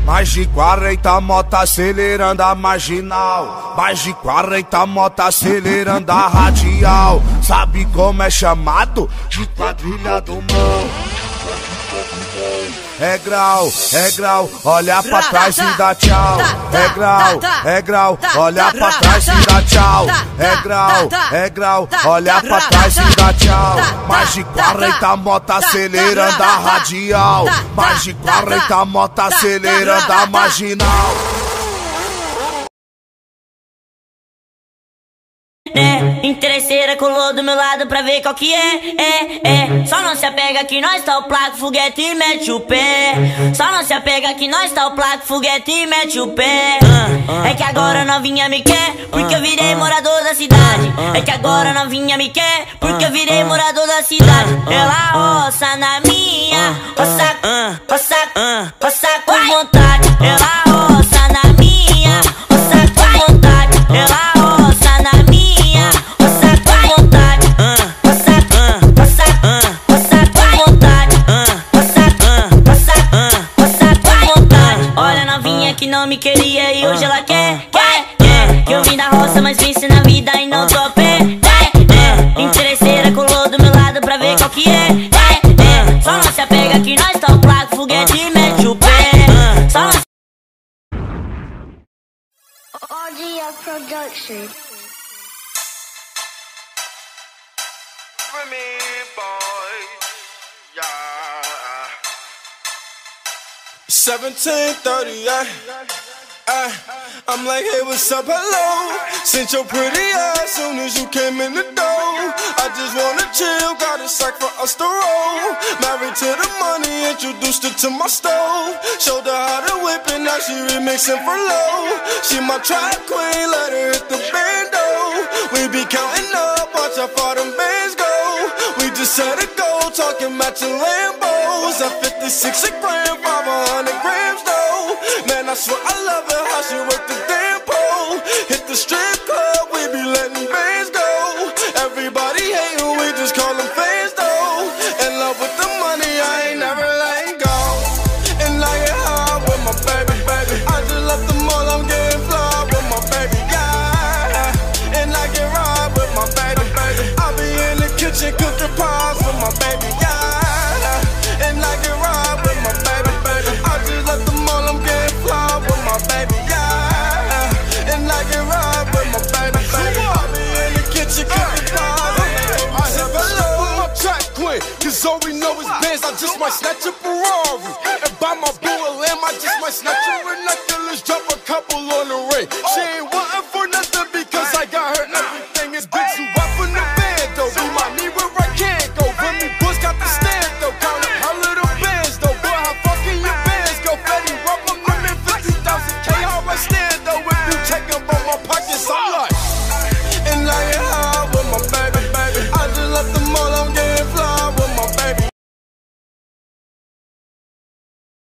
Mais de 40 moto acelerando a marginal. Mais de 40 moto acelerando a radial. Sabe como é chamado? De quadrilha do mal. É grau, olha pra trás e dá tchau. É grau, olha pra trás e dá tchau. É grau, olha pra trás e dá tchau. Mais de 40 moto acelerando a radial. Mais de 40 moto acelerando a marginal. Interesseira colou do meu lado pra ver qual que é. Só não se apega que nós tá o placo, foguete e mete o pé. Só não se apega que nós tá o placo, foguete e mete o pé. É que agora a novinha me quer, porque eu virei morador da cidade. É que agora a novinha me quer, porque eu virei morador da cidade. Ela roça na minha, roça com vontade. Ela roça na minha, roça com vontade. Ela roça na minha, roça com vontade. Roça com vontade. Roça com vontade. Olha a novinha que não me queria e hoje ela quer. Que eu vim da roça, mas venci na vida e não tô a pé. Interesseira colou do meu lado pra ver qual que é. Só não se apega que nós tá o placo, foguete e mete o pé. Só não se... Audio Production. For me, boy, yeah. 17:30, I'm like, hey, what's up, hello? Sent your pretty ass soon as you came in the door. I just wanna chill, got a sack for us to roll. Married to the money, introduced her to my stove. Showed her how to whip it, now she remixing for low. She my track queen, let her hit the bando. We be counting up, watch how far them bands go. We just set a goal, talking matching Lambos. At 56 a gram, 500 grams though. Man, I swear I love her, how she work the damn pole. Hit the strip club, we be letting bands go. Everybody hating, we just call them fans though. In love with the money, I ain't never letting go. And I get high with my baby. I just left the mall, I'm getting fly with my baby, yeah. And I get ride with my baby. I be in the kitchen cooking pies with my baby, yeah. And I get ride with my baby. I just left the mall, I'm getting fly with my baby, yeah. And I get ride with my baby. I be in the kitchen cooking pies. I said hello, my track queen, cause all we know is bands. I just might snatch a Ferrari and buy my boo a lamb. I just might snatch a necklace, drop a couple on the ring. She ain't what